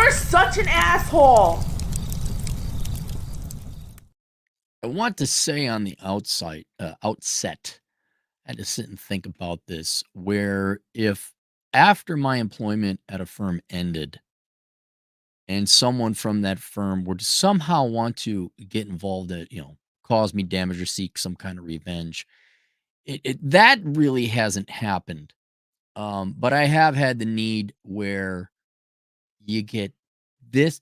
You're such an asshole. I want to say on the outset, I had to sit and think about this. Where if after my employment at a firm ended, and someone from that firm would somehow want to get involved, cause me damage or seek some kind of revenge, that really hasn't happened. But I have had the need where you get this,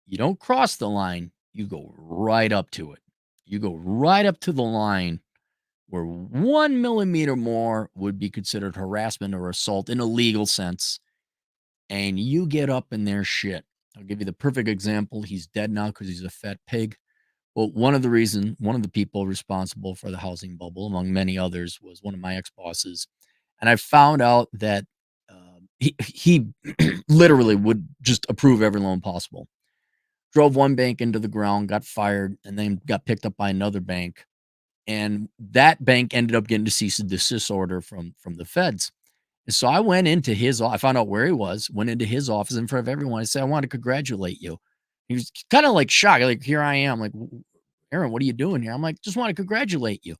you don't cross the line, you go right up to it. You go right up to the line where 1 millimeter more would be considered harassment or assault in a legal sense, and you get up in their shit. I'll give you the perfect example. He's dead now because he's a fat pig. Well, one of the people responsible for the housing bubble, among many others, was one of my ex bosses. And I found out that he literally would just approve every loan possible. Drove one bank into the ground, got fired, and then got picked up by another bank. And that bank ended up getting a cease and desist order from the feds. And so I went into I found out where he was, went into his office in front of everyone. I said, I want to congratulate you. He was kind of like shocked. Like, here I am. Like, Aaron, what are you doing here? I'm like, just want to congratulate you.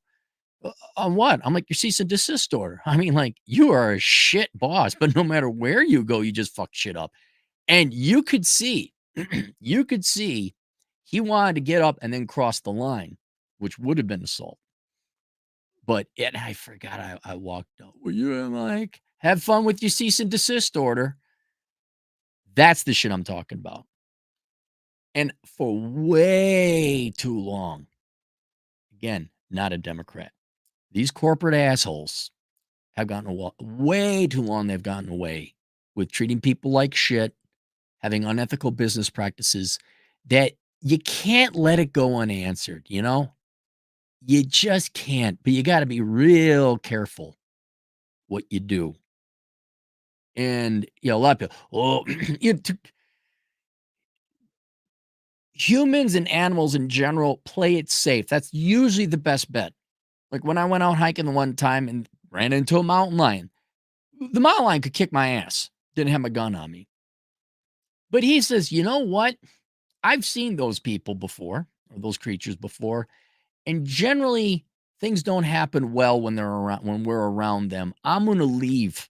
On what? I'm like, your cease and desist order. I mean, like, you are a shit boss, but no matter where you go, you just fuck shit up. And you could see, you could see he wanted to get up and then cross the line, which would have been assault. But I forgot I walked out. Well, you and like, have fun with your cease and desist order. That's the shit I'm talking about. And for way too long, again, not a Democrat, these corporate assholes have gotten away, way too long. They've gotten away with treating people like shit, having unethical business practices that you can't let it go unanswered, you know? You just can't, but you got to be real careful what you do. And, a lot of people, oh, humans and animals in general play it safe. That's usually the best bet. Like when I went out hiking the one time and ran into a mountain lion, the mountain lion could kick my ass, didn't have a gun on me. But he says, you know what? I've seen those people before, or those creatures before, and generally things don't happen well when we're around them. I'm going to leave.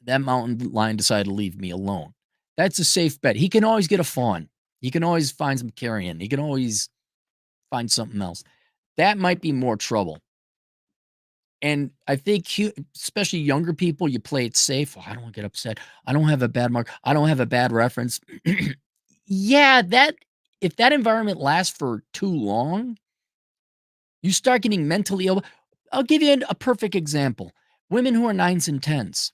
That mountain lion decided to leave me alone. That's a safe bet. He can always get a fawn. He can always find some carrion. He can always find something else. That might be more trouble. And I think, especially younger people, you play it safe. Oh, I don't want to get upset. I don't have a bad mark. I don't have a bad reference. Yeah, if that environment lasts for too long, you start getting mentally ill. I'll give you a perfect example. Women who are 9s and 10s.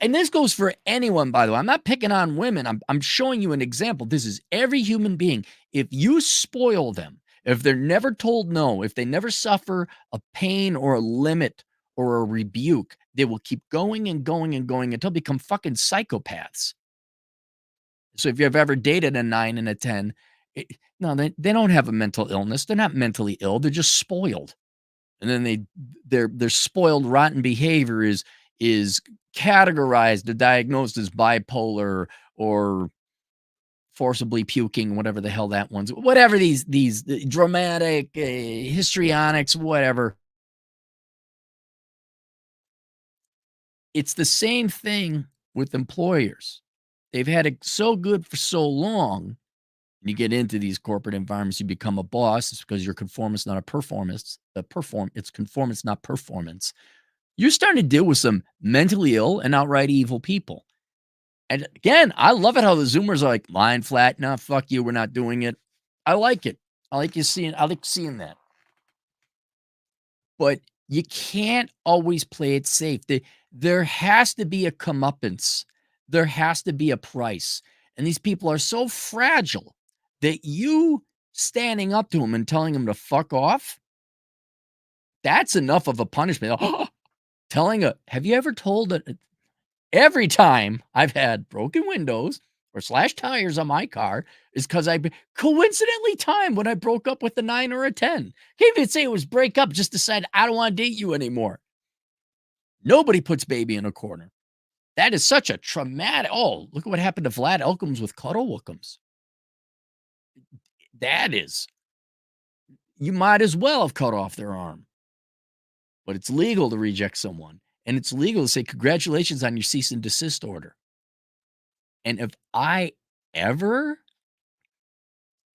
And this goes for anyone, by the way. I'm not picking on women. I'm showing you an example. This is every human being. If you spoil them, if they're never told no, if they never suffer a pain or a limit or a rebuke, they will keep going and going and going until they become fucking psychopaths. So if you've ever dated a 9 and a 10, no, they don't have a mental illness. They're not mentally ill. They're just spoiled. And then their spoiled, rotten behavior is categorized or diagnosed as bipolar or forcibly puking, whatever the hell that one's, whatever these dramatic histrionics, whatever. It's the same thing with employers. They've had it so good for so long. And you get into these corporate environments, you become a boss. It's because you're conformance, not a performance. It's conformance, not performance. You're starting to deal with some mentally ill and outright evil people. And again, I love it how the Zoomers are like, lying flat, nah, fuck you, we're not doing it. I like it. I like seeing that. But you can't always play it safe. There has to be a comeuppance. There has to be a price. And these people are so fragile that you standing up to them and telling them to fuck off, that's enough of a punishment. Have you ever told every time I've had broken windows or slashed tires on my car is because I coincidentally timed when I broke up with a 9 or a 10. Can't even say it was break up, just decided I don't want to date you anymore. Nobody puts baby in a corner. That is such a traumatic. Oh, look at what happened to Vlad Elkins with Cuddle Wookums. That is, you might as well have cut off their arm. But it's legal to reject someone, and it's legal to say, congratulations on your cease and desist order. And if I ever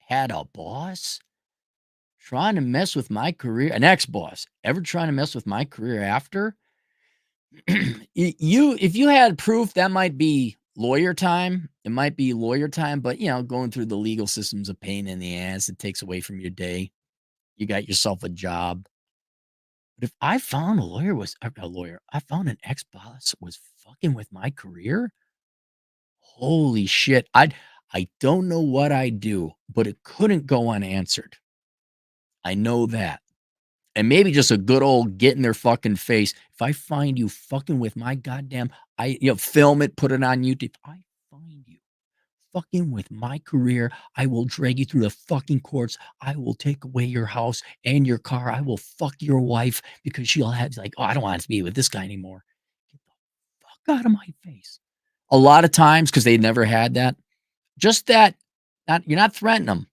had a boss trying to mess with my career, an ex-boss ever trying to mess with my career after, if you had proof, that might be lawyer time. It might be lawyer time, but going through the legal system's a pain in the ass. It takes away from your day. You got yourself a job. But if I found I found an ex-boss was fucking with my career, holy shit. I don't know what I'd do, but it couldn't go unanswered. I know that. And maybe just a good old get in their fucking face. If I find you fucking with my goddamn, film it, put it on YouTube. If I find you fucking with my career, I will drag you through the fucking courts. I will take away your house and your car. I will fuck your wife because she'll have like, oh, I don't want to be with this guy anymore. Get the fuck out of my face. A lot of times, because they never had that, just that, you're not threatening them.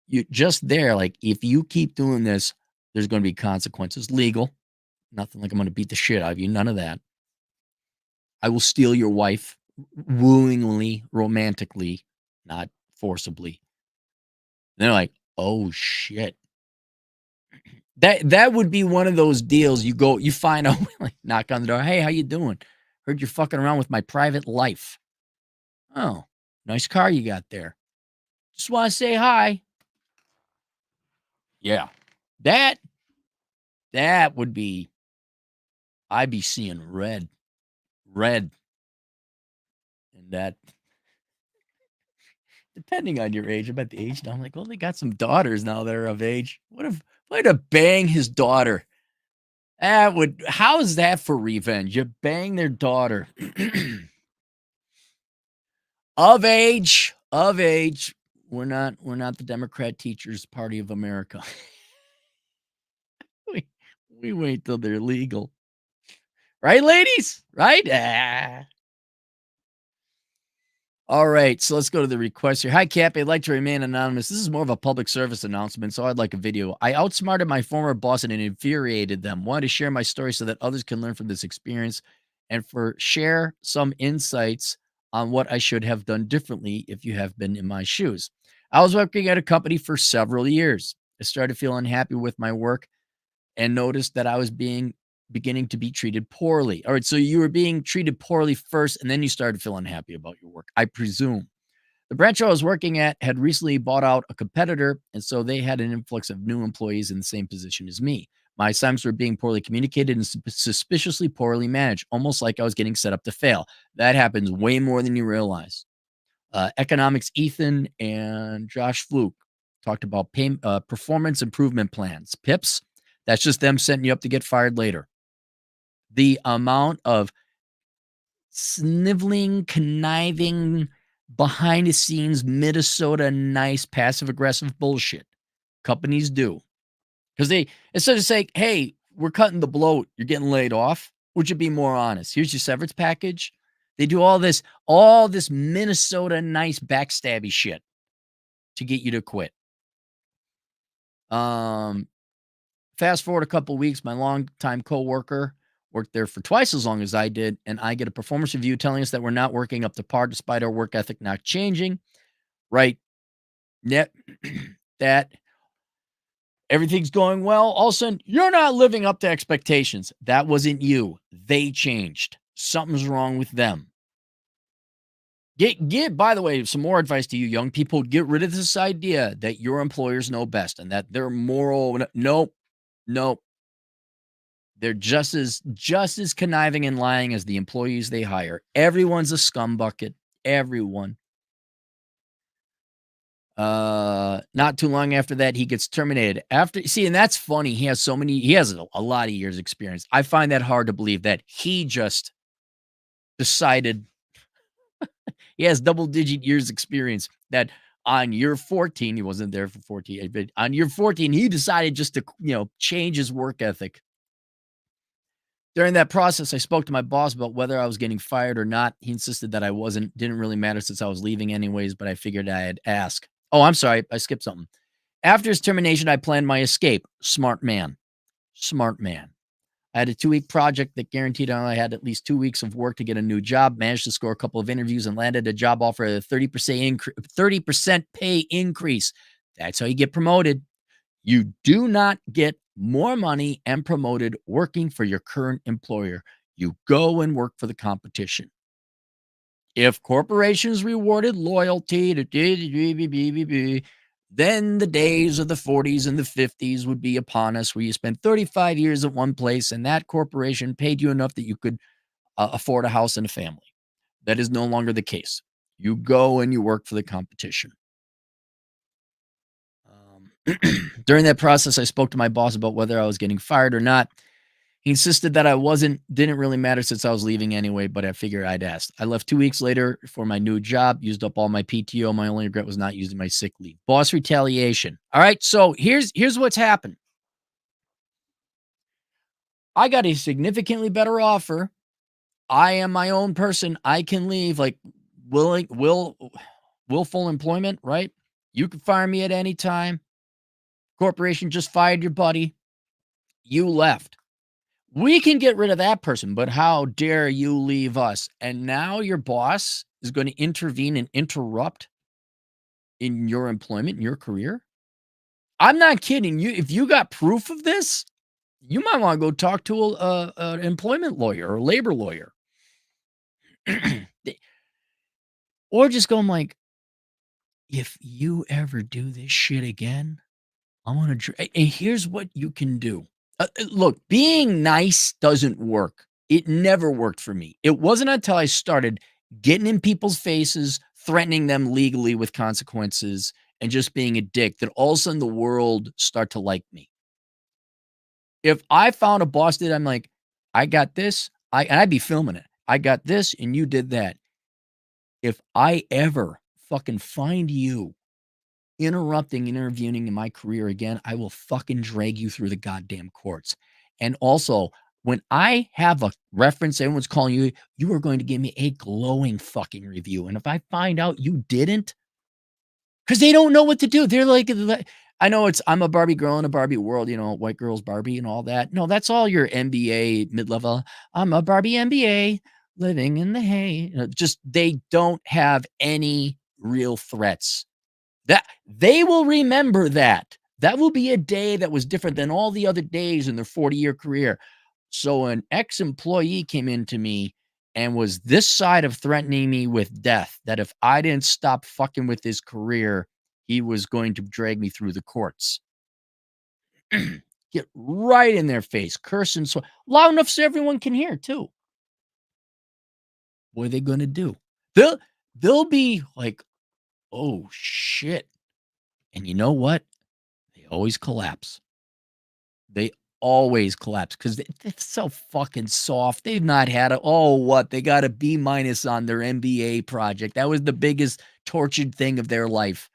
You just there, like, if you keep doing this, there's going to be consequences. Legal. Nothing like I'm going to beat the shit out of you. None of that. I will steal your wife wooingly, romantically, not forcibly. And they're like, oh shit. That would be one of those deals. You find out, like, knock on the door. Hey, how you doing? Heard you're fucking around with my private life. Oh, nice car you got there. Just want to say hi. Yeah. That would be, I'd be seeing red. And that, depending on your age, I'm at the age now. I'm like, well, they got some daughters now that are of age. What if to bang his daughter? How is that for revenge? You bang their daughter. Of age. We're not the Democrat Teachers Party of America. we wait till they're legal. Right, ladies? Right? All right, so let's go to the request here. Hi, Cap. I'd like to remain anonymous. This is more of a public service announcement, so I'd like a video. I outsmarted my former boss and it infuriated them. Wanted to share my story so that others can learn from this experience and share some insights on what I should have done differently if you have been in my shoes. I was working at a company for several years. I started feeling unhappy with my work and noticed that I was beginning to be treated poorly. All right, so you were being treated poorly first, and then you started feeling happy about your work, I presume. The branch I was working at had recently bought out a competitor, and so they had an influx of new employees in the same position as me. My assignments were being poorly communicated and suspiciously poorly managed, almost like I was getting set up to fail. That happens way more than you realize. Economics Ethan and Josh Fluke talked about performance improvement plans, PIPs. That's just them setting you up to get fired later. The amount of sniveling, conniving, behind the scenes, Minnesota nice, passive aggressive bullshit companies do. Because they, instead of saying, hey, we're cutting the bloat, you're getting laid off, would you be more honest? Here's your severance package. They do all this Minnesota nice backstabby shit to get you to quit. Fast forward a couple weeks, my longtime coworker worked there for twice as long as I did, and I get a performance review telling us that we're not working up to par despite our work ethic not changing. Right? Yet that everything's going well. All of a sudden, you're not living up to expectations. That wasn't you. They changed. Something's wrong with them. Get, by the way, some more advice to you young people. Get rid of this idea that your employers know best and that they're moral. Nope. They're just as conniving and lying as the employees they hire. Everyone's a scumbucket. Everyone. Not too long after that, he gets terminated. And that's funny. He has a lot of years experience. I find that hard to believe that he just decided he has double-digit years experience, that on year 14, he wasn't there for 14, but on year 14, he decided just to, change his work ethic. During that process, I spoke to my boss about whether I was getting fired or not. He insisted that I wasn't. Didn't really matter since I was leaving anyways, but I figured I'd ask. Oh, I'm sorry. I skipped something. After his termination, I planned my escape. Smart man. Smart man. I had a 2-week project that guaranteed I only had at least 2 weeks of work to get a new job, managed to score a couple of interviews, and landed a job offer at a 30% pay increase. That's how you get promoted. You do not get more money and promoted working for your current employer. You go and work for the competition. If corporations rewarded loyalty to then the days of the 40s and the 50s would be upon us, where you spent 35 years at one place and that corporation paid you enough that you could afford a house and a family. That is no longer the case. You go and you work for the competition. During that process, I spoke to my boss about whether I was getting fired or not. He insisted that I wasn't. Didn't really matter since I was leaving anyway, but I figured I'd ask. I left 2 weeks later for my new job, used up all my PTO. My only regret was not using my sick leave. Boss retaliation. All right, so here's what's happened. I got a significantly better offer. I am my own person. I can leave, like, willful employment, right? You can fire me at any time. Corporation just fired your buddy. You left. We can get rid of that person, but how dare you leave us? And now your boss is going to intervene and interrupt in your employment, in your career? I'm not kidding you. If you got proof of this, you might want to go talk to an employment lawyer or a labor lawyer. Or just go, I'm like, if you ever do this shit again, I'm going to. And here's what you can do. Look, being nice doesn't work. It never worked for me. It wasn't until I started getting in people's faces, threatening them legally with consequences, and just being a dick that all of a sudden the world start to like me. If I found a boss that I'm like, I got this, and I'd be filming it. I got this, and you did that. If I ever fucking find you interrupting, intervening in my career again, I will fucking drag you through the goddamn courts. And also, when I have a reference, everyone's calling you, you are going to give me a glowing fucking review. And if I find out you didn't, because they don't know what to do, they're like, I know I'm a Barbie girl in a Barbie world, white girls Barbie and all that. No, that's all your MBA mid-level. I'm a Barbie MBA living in the hay. Just they don't have any real threats. That they will remember that. That will be a day that was different than all the other days in their 40-year career. So an ex-employee came into me and was this side of threatening me with death, that if I didn't stop fucking with his career, he was going to drag me through the courts. Get right in their face, cursing so loud enough so everyone can hear too. What are they going to do? They'll be like, oh shit. And you know what? They always collapse. They always collapse because they're so fucking soft. They've not had what? They got a B minus on their MBA project. That was the biggest tortured thing of their life.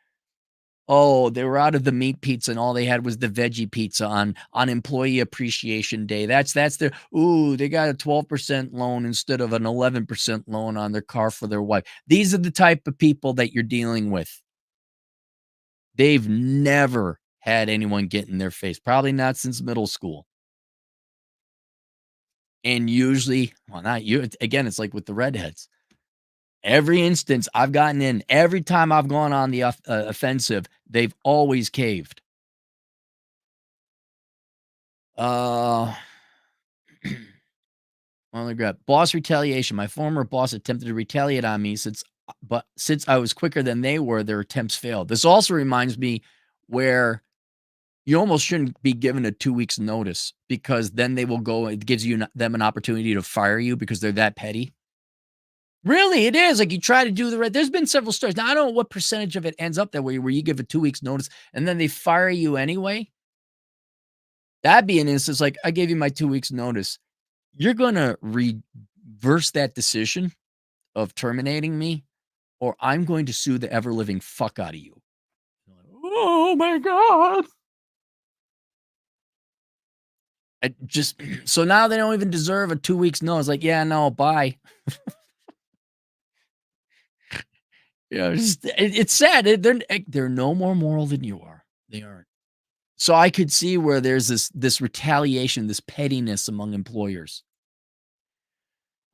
Oh, they were out of the meat pizza and all they had was the veggie pizza on employee appreciation day. That's their, they got a 12% loan instead of an 11% loan on their car for their wife. These are the type of people that you're dealing with. They've never had anyone get in their face, probably not since middle school. And usually, well, not you. Again, it's like with the redheads. Every instance I've gotten in, every time I've gone on the offensive, they've always caved. Well, I got boss retaliation. My former boss attempted to retaliate on me but since I was quicker than they were, their attempts failed. This also reminds me where you almost shouldn't be given a 2 weeks notice because then they will go. It gives them an opportunity to fire you because they're that petty. Really, it is. Like, you try to do the right. There's been several stories. Now, I don't know what percentage of it ends up that way where you give a 2 weeks notice and then they fire you anyway. That'd be an instance like, I gave you my 2 weeks notice. You're gonna reverse that decision of terminating me, or I'm going to sue the ever living fuck out of you. Oh my God. I just so now they don't even deserve a 2 weeks notice. Like, yeah, no, bye. It's sad. They're no more moral than you are. They aren't. So I could see where there's this retaliation, this pettiness among employers.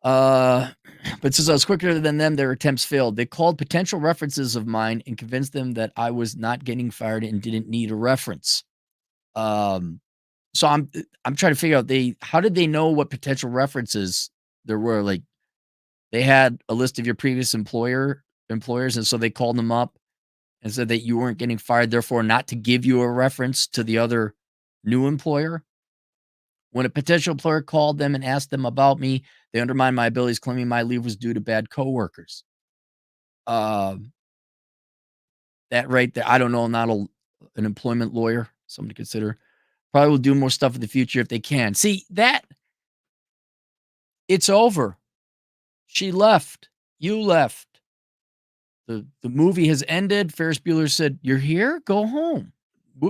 Uh, but since I was quicker than them, their attempts failed. They called potential references of mine and convinced them that I was not getting fired and didn't need a reference. Um, so I'm trying to figure out how did they know what potential references there were? Like they had a list of your previous employers, and so they called them up and said that you weren't getting fired, therefore not to give you a reference to the other new employer. When a potential employer called them and asked them about me, they undermined my abilities, claiming my leave was due to bad coworkers. Um, that right there, I don't know, not an employment lawyer, something to consider. Probably will do more stuff in the future if they can. See that it's over. She left. You left. The movie has ended. Ferris Bueller said, "You're here. Go home."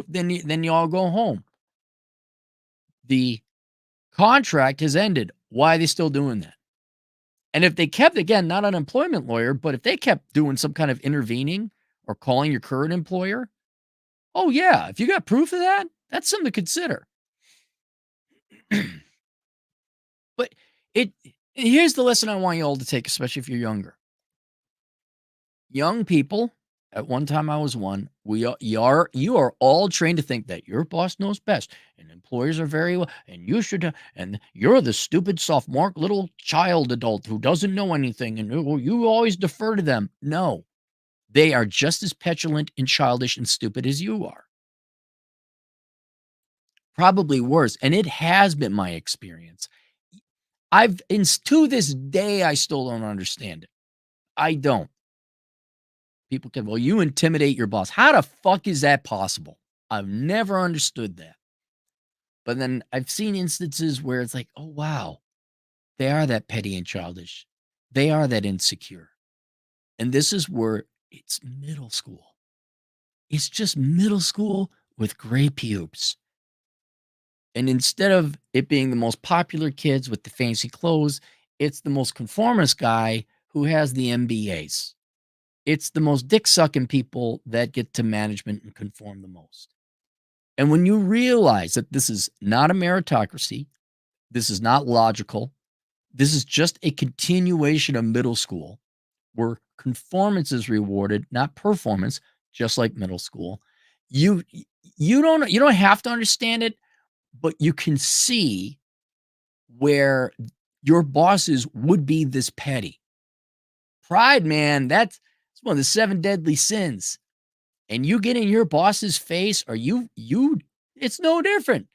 Then you all go home. The contract has ended. Why are they still doing that? And if they kept, again, not an employment lawyer, but if they kept doing some kind of intervening or calling your current employer, oh, yeah, if you got proof of that, that's something to consider. But here's the lesson I want you all to take, especially if you're younger. Young people, at one time I was one, you are all trained to think that your boss knows best and employers are very well, and you should, and you're the stupid sophomore little child adult who doesn't know anything, and you always defer to them. No, they are just as petulant and childish and stupid as you are. Probably worse, and it has been my experience. To this day, I still don't understand it. I don't. People can, well, you intimidate your boss. How the fuck is that possible? I've never understood that. But then I've seen instances where it's like, oh, wow, they are that petty and childish. They are that insecure. And this is where it's middle school. It's just middle school with gray pubes. And instead of it being the most popular kids with the fancy clothes, it's the most conformist guy who has the MBAs. It's the most dick sucking people that get to management and conform the most. And when you realize that this is not a meritocracy, this is not logical, this is just a continuation of middle school where conformance is rewarded, not performance, just like middle school. You you don't have to understand it, but you can see where your bosses would be this petty. Pride, man, that's one of the 7 deadly sins. And you get in your boss's face or you it's no different.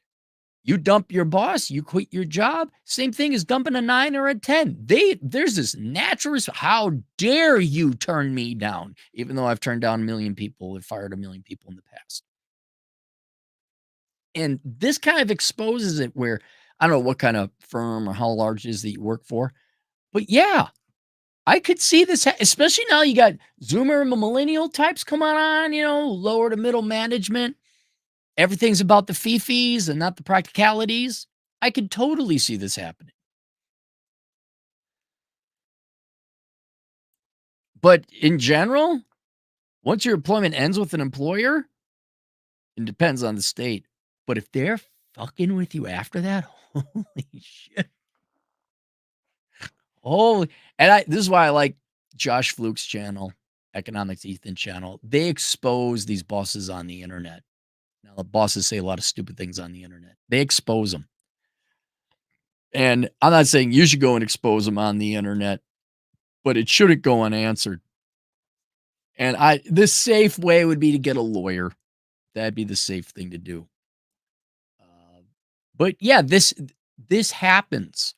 You dump your boss, you quit your job, same thing as dumping a 9 or a 10. There's this natural how dare you turn me down, even though I've turned down a million people and fired a million people in the past. And this kind of exposes it where I don't know what kind of firm or how large it is that you work for, but yeah, I could see this, especially now you got Zoomer and millennial types coming on, lower to middle management. Everything's about the fifis and not the practicalities. I could totally see this happening. But in general, once your employment ends with an employer, it depends on the state. But if they're fucking with you after that, holy shit. Holy, and this is why I like Josh Fluke's channel, Economics Ethan channel. They expose these bosses on the internet. Now, the bosses say a lot of stupid things on the internet. They expose them. And I'm not saying you should go and expose them on the internet, but it shouldn't go unanswered. And the safe way would be to get a lawyer. That'd be the safe thing to do. But yeah, this happens.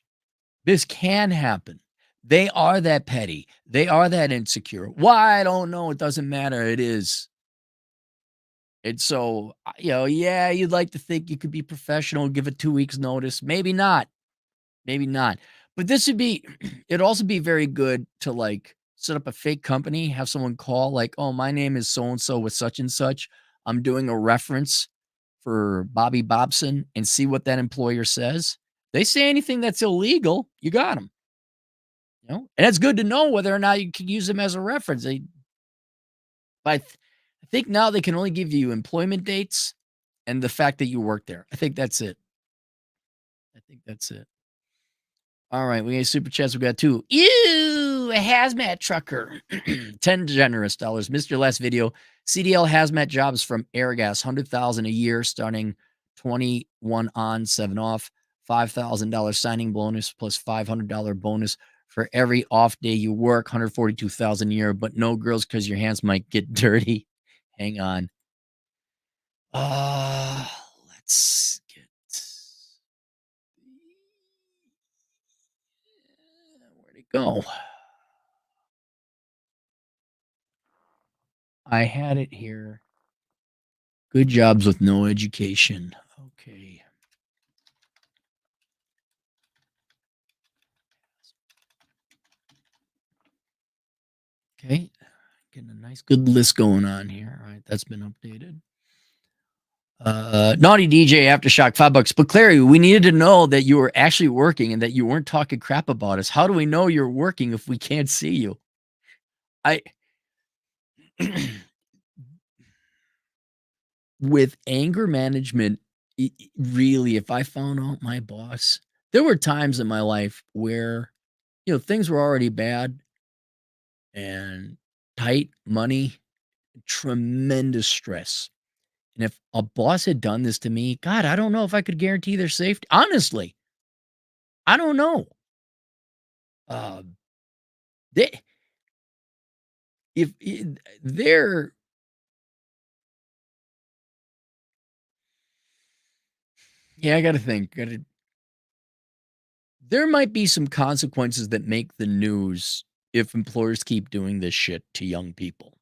This can happen. They are that petty. They are that insecure. Why? I don't know. It doesn't matter. It is. And so, yeah, you'd like to think you could be professional, give it 2 weeks notice. Maybe not. Maybe not. But it'd also be very good to like set up a fake company, have someone call like, oh, my name is so-and-so with such and such. I'm doing a reference for Bobby Bobson and see what that employer says. They say anything that's illegal, you got them. And it's good to know whether or not you can use them as a reference. I think now they can only give you employment dates and the fact that you work there. I think that's it. All right, we got super chats. We got 2. Ew, a hazmat trucker. 10 generous dollars. Missed your last video. CDL hazmat jobs from Airgas, 100,000 a year, starting 21 on, 7 off. $5,000 signing bonus plus $500 bonus for every off day you work. 142,000 a year, but no girls because your hands might get dirty. Hang on. Let's get. Where'd it go? I had it here. Good jobs with no education. Okay. Okay. Getting a nice good list going on here. All right. That's been updated. Naughty DJ Aftershock, $5. But Clary, we needed to know that you were actually working and that you weren't talking crap about us. How do we know you're working if we can't see you? With anger management, really, if I found out my boss, there were times in my life where, things were already bad and tight, money, tremendous stress. And if a boss had done this to me, God, I don't know if I could guarantee their safety. Honestly, I don't know. They, if they're, I got to think. There might be some consequences that make the news if employers keep doing this shit to young people.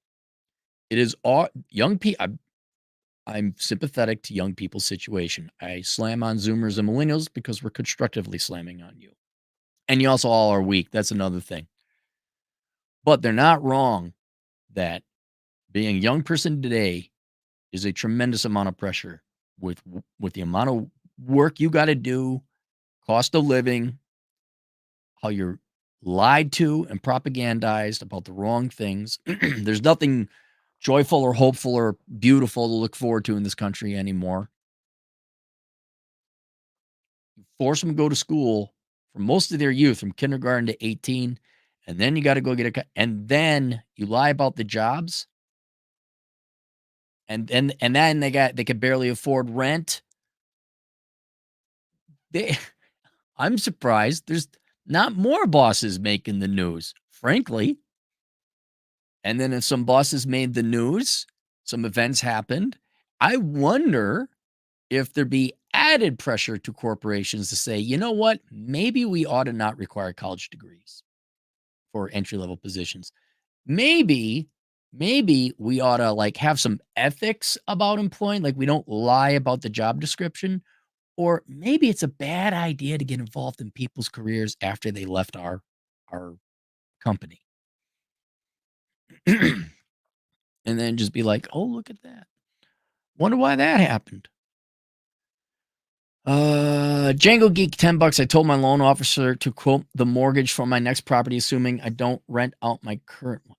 It is all young people. I'm sympathetic to young people's situation. I slam on Zoomers and millennials because we're constructively slamming on you. And you also all are weak. That's another thing. But they're not wrong that being a young person today is a tremendous amount of pressure with the amount of work you got to do, cost of living, how you're lied to and propagandized about the wrong things. There's nothing joyful or hopeful or beautiful to look forward to in this country anymore. You force them to go to school for most of their youth, from kindergarten to 18, and then you got to go get and then you lie about the jobs, and then they could barely afford rent. I'm surprised there's not more bosses making the news, frankly. And then if some bosses made the news, some events happened, I wonder if there be added pressure to corporations to say, you know what, maybe we ought to not require college degrees for entry-level positions. Maybe we ought to have some ethics about employing, we don't lie about the job description, or maybe it's a bad idea to get involved in people's careers after they left our company. And then just be like, oh, look at that. Wonder why that happened. Django Geek, $10. I told my loan officer to quote the mortgage for my next property, assuming I don't rent out my current one.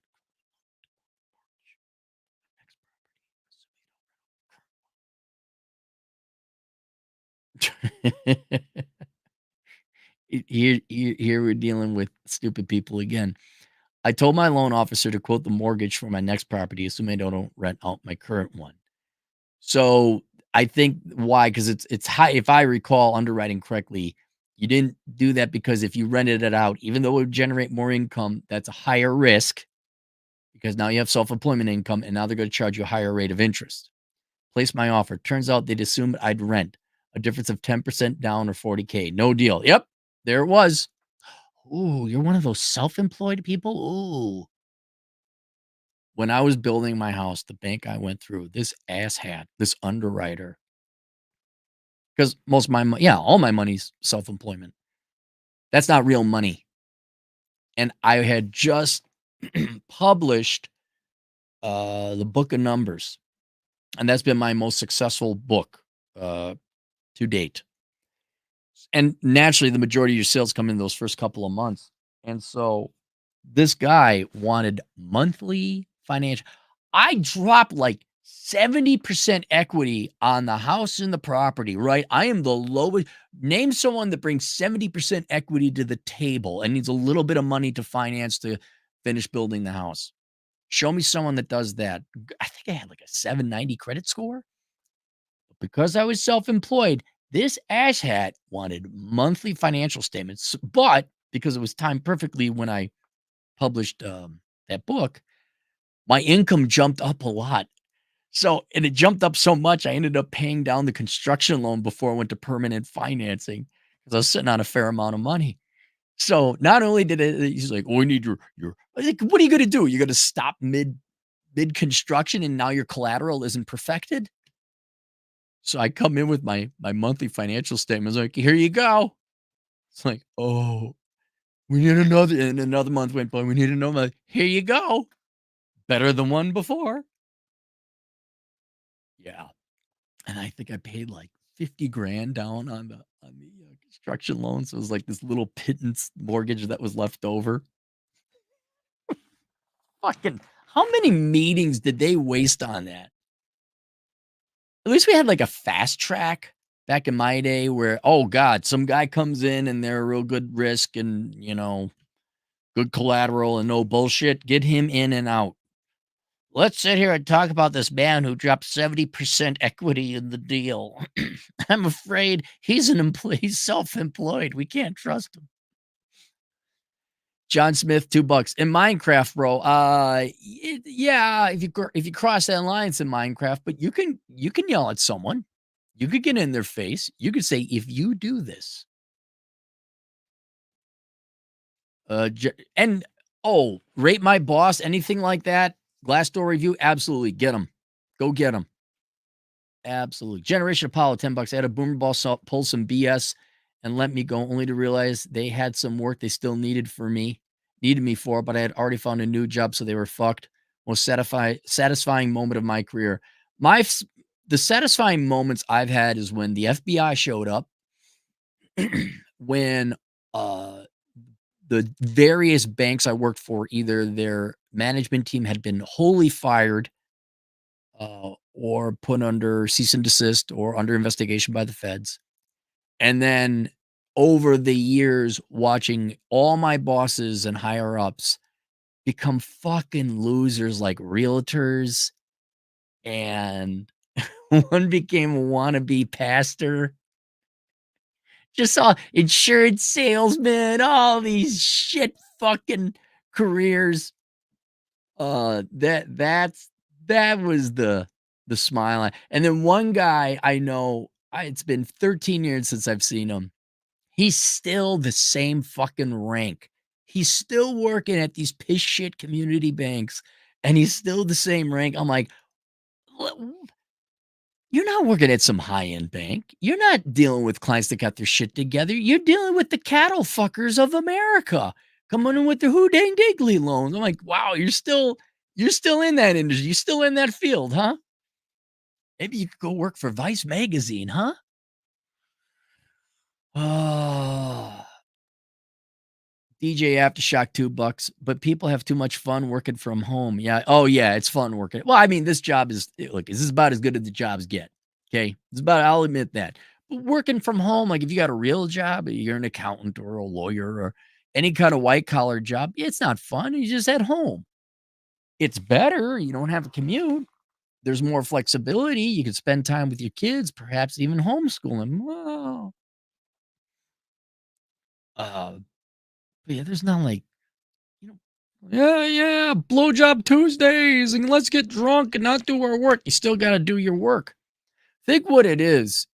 Here we're dealing with stupid people again. I told my loan officer to quote the mortgage for my next property, assuming I don't rent out my current one. So I think why? Because it's high. If I recall underwriting correctly, you didn't do that because if you rented it out, even though it would generate more income, that's a higher risk because now you have self-employment income and now they're going to charge you a higher rate of interest. Place my offer. Turns out they'd assumed I'd rent. A difference of 10% down or 40K. No deal. Yep. There it was. Ooh, you're one of those self-employed people? Ooh. When I was building my house, the bank I went through, this asshat, this underwriter, because most of my all my money's self-employment. That's not real money. And I had just published the book of numbers. And that's been my most successful book to date. And naturally, the majority of your sales come in those first couple of months. And so this guy wanted monthly financial. I dropped like 70% equity on the house and the property, right? I am the lowest. Name someone that brings 70% equity to the table and needs a little bit of money to finance to finish building the house. Show me someone that does that. I think I had like a 790 credit score. Because I was self-employed, this asshat wanted monthly financial statements, but because it was timed perfectly when I published that book, my income jumped up a lot. So, and it jumped up so much, I ended up paying down the construction loan before I went to permanent financing because I was sitting on a fair amount of money. So, not only did it, he's like, "Oh, we need your." I was like, "What are you going to do? You're going to stop mid construction, and now your collateral isn't perfected?" So I come in with my monthly financial statements, like, "Here you go." It's like, "Oh, we need another," and another month went by, "We need another." "Here you go. Better than one before." Yeah, and I think I paid like 50 grand down on the construction loan, so it was like this little pittance mortgage that was left over. Fucking how many meetings did they waste on that? At least we had like a fast track back in my day where, oh god, some guy comes in and they're a real good risk and, good collateral and no bullshit. Get him in and out. Let's sit here and talk about this man who dropped 70% equity in the deal. I'm afraid he's self-employed. We can't trust him. John Smith, $2 in Minecraft, bro. Yeah, if you cross that line, it's in Minecraft, but you can yell at someone. You could get in their face. You could say, if you do this, and rate my boss, anything like that. Glassdoor review, absolutely get them. Go get them. Absolutely. Generation Apollo, $10. I had a boomer ball pull some BS and let me go, only to realize they had some work they still needed me for, but I had already found a new job, so they were fucked. Most satisfying moment of my career. The satisfying moments I've had is when the FBI showed up, when the various banks I worked for, either their management team had been wholly fired, or put under cease and desist or under investigation by the feds. And then over the years, watching all my bosses and higher ups become fucking losers like realtors, and one became a wannabe pastor. Just saw insurance salesman, all these shit fucking careers. That was the smile. And then one guy I know, it's been 13 years since I've seen him. He's still the same fucking rank. He's still working at these piss shit community banks, and he's still the same rank. I'm like, you're not working at some high-end bank. You're not dealing with clients that got their shit together. You're dealing with the cattle fuckers of America coming in with the who dang diggly loans. I'm like, wow, you're still in that industry. You're still in that field, huh? Maybe you could go work for Vice magazine, huh? Oh, DJ Aftershock, $2, but people have too much fun working from home. Yeah. Oh, yeah. It's fun working. Well, I mean, this job look, this is about as good as the jobs get. Okay. I'll admit that. But working from home, like if you got a real job, you're an accountant or a lawyer or any kind of white collar job, it's not fun. You're just at home. It's better. You don't have a commute. There's more flexibility. You can spend time with your kids, perhaps even homeschool them. Well, but yeah, there's not like, yeah, blowjob Tuesdays and let's get drunk and not do our work. You still got to do your work. Think what it is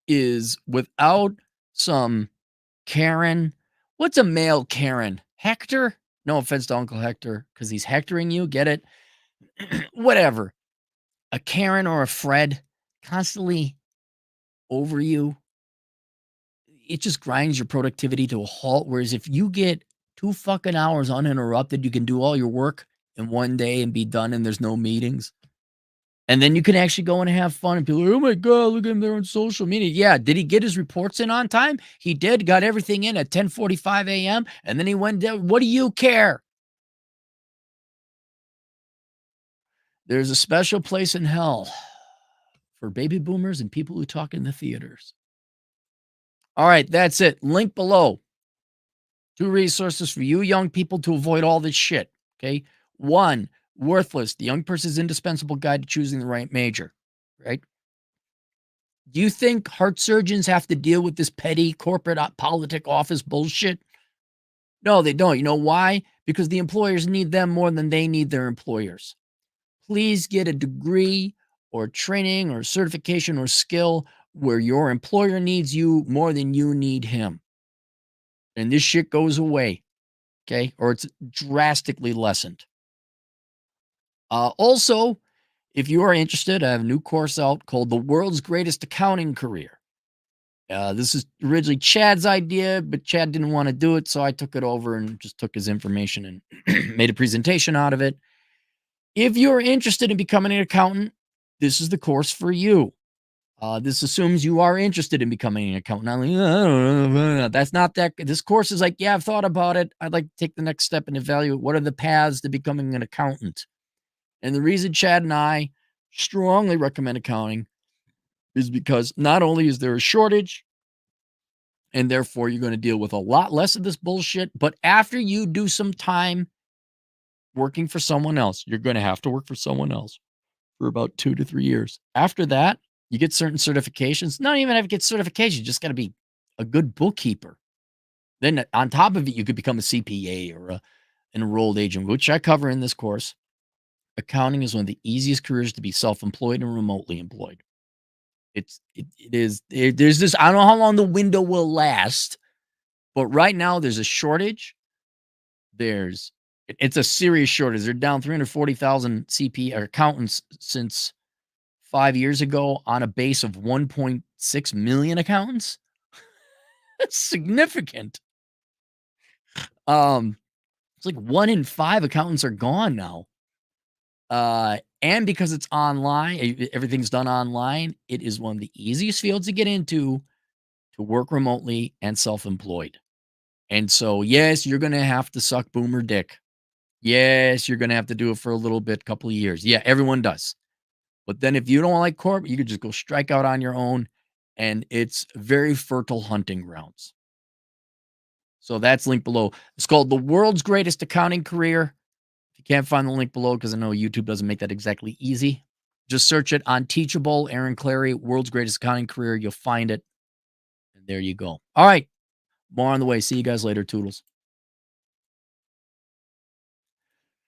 without some Karen. What's a male Karen? Hector? No offense to Uncle Hector, because he's hectoring you. Get it? Whatever. A Karen or a Fred constantly over you. It just grinds your productivity to a halt. Whereas if you get 2 fucking hours uninterrupted, you can do all your work in one day and be done, and there's no meetings. And then you can actually go and have fun and be like, "Oh my god, look at him there on social media." Yeah, did he get his reports in on time? He did, got everything in at 10:45 AM, and then he went down. What do you care? There's a special place in hell for baby boomers and people who talk in the theaters. All right, that's it. Link below. 2 resources for you young people to avoid all this shit, okay? 1, Worthless, the young person's indispensable guide to choosing the right major, right? Do you think heart surgeons have to deal with this petty corporate politic office bullshit? No, they don't. You know why? Because the employers need them more than they need their employers. Please get a degree or training or certification or skill where your employer needs you more than you need him. And this shit goes away, okay? Or it's drastically lessened. Also, if you are interested, I have a new course out called The World's Greatest Accounting Career. This is originally Chad's idea, but Chad didn't want to do it, so I took it over and just took his information and made a presentation out of it. If you're interested in becoming an accountant, this is the course for you. This assumes you are interested in becoming an accountant. Not like, "I don't know." That's not that. This course is like, yeah, I've thought about it. I'd like to take the next step and evaluate what are the paths to becoming an accountant. And the reason Chad and I strongly recommend accounting is because not only is there a shortage, and therefore you're going to deal with a lot less of this bullshit, but after you do some time working for someone else, you're going to have to work for someone else for about 2 to 3 years. After that, you get certain certifications. Not even have to get certification, you just got to be a good bookkeeper. Then on top of it, you could become a CPA or an enrolled agent, which I cover in this course. Accounting is one of the easiest careers to be self-employed and remotely employed. There's this, I don't know how long the window will last, but right now there's a shortage. It's a serious shortage. They're down 340,000 CP or accountants since 5 years ago on a base of 1.6 million accountants. That's significant. It's like 1 in 5 accountants are gone now. And because it's online, everything's done online, it is one of the easiest fields to get into to work remotely and self-employed. And so, yes, you're gonna have to suck boomer dick. Yes, you're gonna have to do it for a little bit, couple of years. Yeah, everyone does. But then if you don't like corporate, you could just go strike out on your own, and it's very fertile hunting grounds. So that's linked below. It's called The World's Greatest Accounting Career. If you can't find the link below, because I know YouTube doesn't make that exactly easy, just search it on Teachable, Aaron Clarey, World's Greatest Accounting Career. You'll find it. And there you go. All right. More on the way. See you guys later. Toodles.